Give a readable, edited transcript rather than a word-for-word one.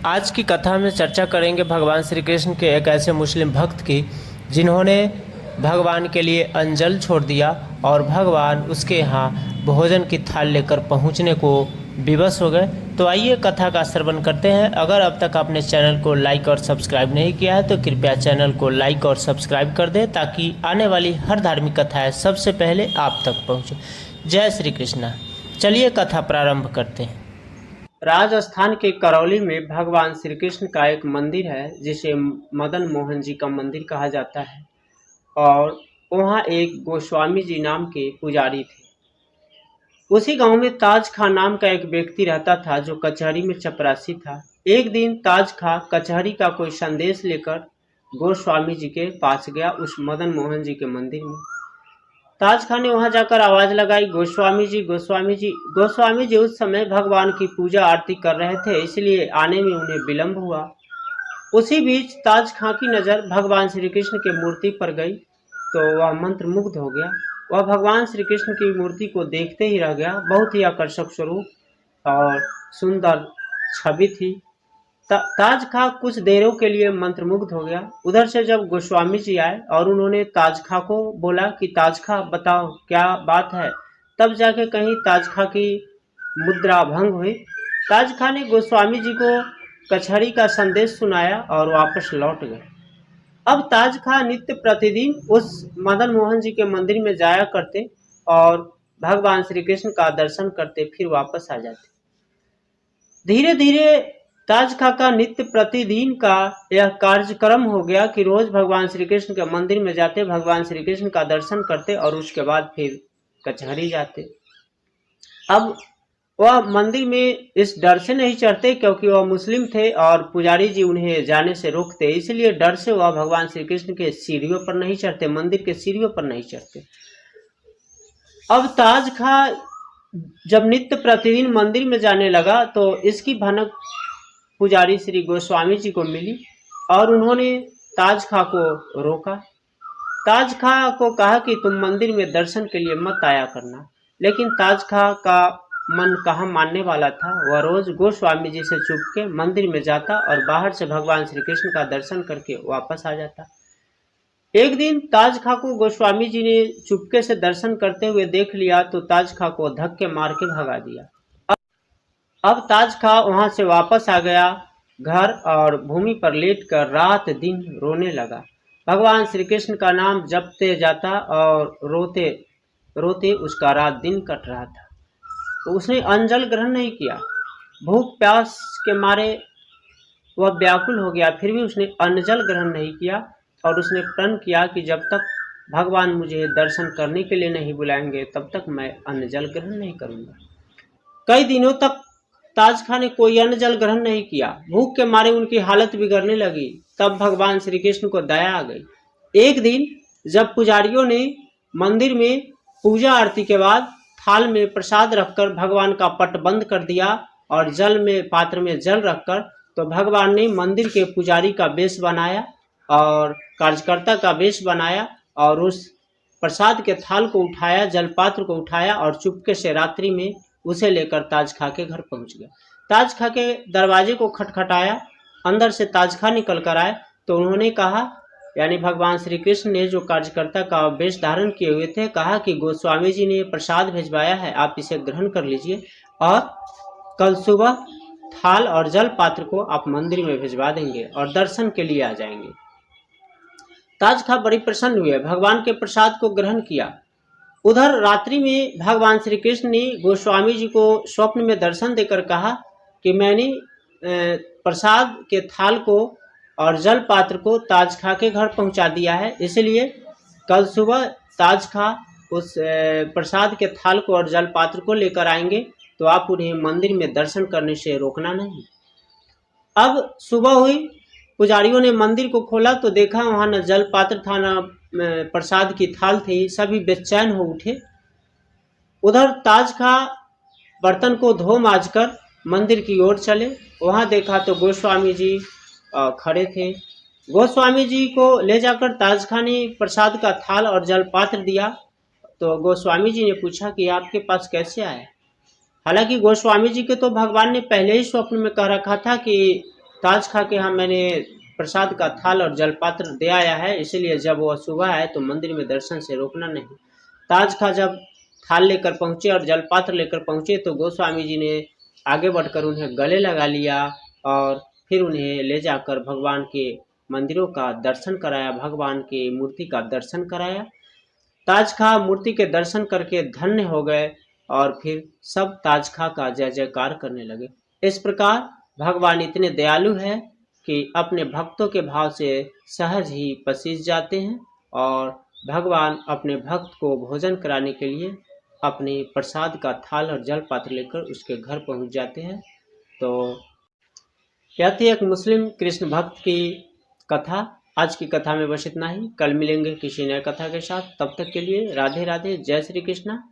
आज की कथा में चर्चा करेंगे भगवान श्री कृष्ण के एक ऐसे मुस्लिम भक्त की जिन्होंने भगवान के लिए अंजल छोड़ दिया और भगवान उसके यहाँ भोजन की थाल लेकर पहुँचने को विवश हो गए। तो आइए कथा का श्रवण करते हैं। अगर अब तक आपने चैनल को लाइक और सब्सक्राइब नहीं किया है तो कृपया चैनल को लाइक और सब्सक्राइब कर दें ताकि आने वाली हर धार्मिक कथाएँ सबसे पहले आप तक पहुँचे। जय श्री कृष्णा। चलिए कथा प्रारंभ करते हैं। राजस्थान के करौली में भगवान श्री कृष्ण का एक मंदिर है जिसे मदन मोहन जी का मंदिर कहा जाता है और वहाँ एक गोस्वामी जी नाम के पुजारी थे। उसी गांव में ताज खां नाम का एक व्यक्ति रहता था जो कचहरी में चपरासी था। एक दिन ताज खां कचहरी का कोई संदेश लेकर गोस्वामी जी के पास गया उस मदन मोहन जी के मंदिर में। ताज खान ने वहां जाकर आवाज लगाई, गोस्वामी जी, गोस्वामी जी। गोस्वामी जी उस समय भगवान की पूजा आरती कर रहे थे, इसलिए आने में उन्हें विलंब हुआ। उसी बीच ताज खां की नजर भगवान श्री कृष्ण की मूर्ति पर गई तो वह मंत्रमुग्ध हो गया। वह भगवान श्री कृष्ण की मूर्ति को देखते ही रह गया। बहुत ही आकर्षक स्वरूप और सुंदर छवि थी। ताज खां कुछ देरों के लिए मंत्रमुग्ध हो गया। उधर से जब गोस्वामी जी आए और उन्होंने ताज खां को बोला कि ताज खां बताओ क्या बात है, तब जाके कहीं ताज खां की मुद्रा भंग हुई। ताज खां ने गोस्वामी जी को कचहरी का संदेश सुनाया और वापस लौट गए। अब ताज खां नित्य प्रतिदिन उस मदन मोहन जी के मंदिर में जाया करते और भगवान श्री कृष्ण का दर्शन करते फिर वापस आ जाते। धीरे धीरे ताज खां का नित्य प्रतिदिन का यह कार्यक्रम हो गया कि रोज भगवान श्री कृष्ण के मंदिर में जाते, भगवान श्री कृष्ण का दर्शन करते और उसके बाद फिर कचहरी जाते। अब वह मंदिर में इस डर से नहीं चढ़ते क्योंकि वह मुस्लिम थे और पुजारी जी उन्हें जाने से रोकते, इसलिए डर से वह भगवान श्री कृष्ण के सीढ़ियों पर नहीं चढ़ते, मंदिर के सीढ़ियों पर नहीं चढ़ते। अब ताज खां जब नित्य प्रतिदिन मंदिर में जाने लगा तो इसकी भनक पुजारी श्री गोस्वामी जी को मिली और उन्होंने ताज खां को रोका। ताज खां को कहा कि तुम मंदिर में दर्शन के लिए मत आया करना, लेकिन ताज खां का मन कहाँ मानने वाला था। वह रोज गोस्वामी जी से चुपके मंदिर में जाता और बाहर से भगवान श्री कृष्ण का दर्शन करके वापस आ जाता। एक दिन ताज खां को गोस्वामी जी ने चुपके से दर्शन करते हुए देख लिया तो ताज खां को धक्के मार के भगा दिया। अब ताज खां वहां से वापस आ गया घर और भूमि पर लेटकर रात दिन रोने लगा। भगवान श्री कृष्ण का नाम जपते जाता और रोते रोते उसका रात दिन कट रहा था। तो उसने अंजल ग्रहण नहीं किया। भूख प्यास के मारे वह व्याकुल हो गया, फिर भी उसने अन्न-जल ग्रहण नहीं किया और उसने प्रण किया कि जब तक भगवान मुझे दर्शन करने के लिए नहीं बुलाएंगे तब तक मैं अन्न-जल ग्रहण नहीं करूंगा। कई दिनों तक ताज खां ने कोई अन्न-जल ग्रहण नहीं किया। भूख के मारे उनकी हालत बिगड़ने लगी। तब भगवान श्री कृष्ण को दया आ गई। एक दिन जब पुजारियों ने मंदिर में पूजा आरती के बाद थाल में प्रसाद रखकर भगवान का पट बंद कर दिया और जल में पात्र में जल रखकर, तो भगवान ने मंदिर के पुजारी का वेश बनाया और कार्यकर्ता का वेश बनाया और उस प्रसाद के थाल को उठाया, जलपात्र को उठाया और चुपके से रात्रि में उसे लेकर ताज खां के घर पहुंच गया। ताज खां के दरवाजे को खटखटाया, अंदर से ताज खां निकल कर आए तो उन्होंने कहा, यानी भगवान श्री कृष्ण ने जो कार्यकर्ता का वेश धारण किए हुए थे, कहा कि गोस्वामी जी ने प्रसाद भिजवाया है, आप इसे ग्रहण कर लीजिए और कल सुबह थाल और जल पात्र को आप मंदिर में भिजवा देंगे और दर्शन के लिए आ जाएंगे। ताज खां बड़ी प्रसन्न हुए, भगवान के प्रसाद को ग्रहण किया। उधर रात्रि में भगवान श्री कृष्ण ने गोस्वामी जी को स्वप्न में दर्शन देकर कहा कि मैंने प्रसाद के थाल को और जल पात्र को ताज खां के घर पहुंचा दिया है, इसलिए कल सुबह ताज खां उस प्रसाद के थाल को और जल पात्र को लेकर आएंगे तो आप उन्हें मंदिर में दर्शन करने से रोकना नहीं। अब सुबह हुई, पुजारियों ने मंदिर को खोला तो देखा वहां न जल पात्र था न प्रसाद की थाल थी। सभी बेचैन हो उठे। उधर ताज खां बर्तन को धो मांजकर मंदिर की ओर चले। वहां देखा तो गोस्वामी जी खड़े थे। गोस्वामी जी को ले जाकर ताज खां ने प्रसाद का थाल और जल पात्र दिया तो गोस्वामी जी ने पूछा कि आपके पास कैसे आया। हालांकि गोस्वामी जी के तो भगवान ने पहले ही स्वप्न में कह रखा था कि ताज खा के हाँ मैंने प्रसाद का थाल और जलपात्र दे आया है, इसीलिए जब वह सुबह आए तो मंदिर में दर्शन से रोकना नहीं। ताज खा जब थाल लेकर पहुंचे और जलपात्र लेकर पहुंचे तो गोस्वामी जी ने आगे बढ़कर उन्हें गले लगा लिया और फिर उन्हें ले जाकर भगवान के मंदिरों का दर्शन कराया, भगवान की मूर्ति का दर्शन कराया। ताज खा मूर्ति के दर्शन करके धन्य हो गए और फिर सब ताज खा का जय जयकार करने लगे। इस प्रकार भगवान इतने दयालु है कि अपने भक्तों के भाव से सहज ही पसीज जाते हैं और भगवान अपने भक्त को भोजन कराने के लिए अपने प्रसाद का थाल और जल पात्र लेकर उसके घर पहुंच जाते हैं। तो यह थी एक मुस्लिम कृष्ण भक्त की कथा। आज की कथा में बस इतना ही। कल मिलेंगे किसी नए कथा के साथ। तब तक के लिए राधे राधे, जय श्री कृष्णा।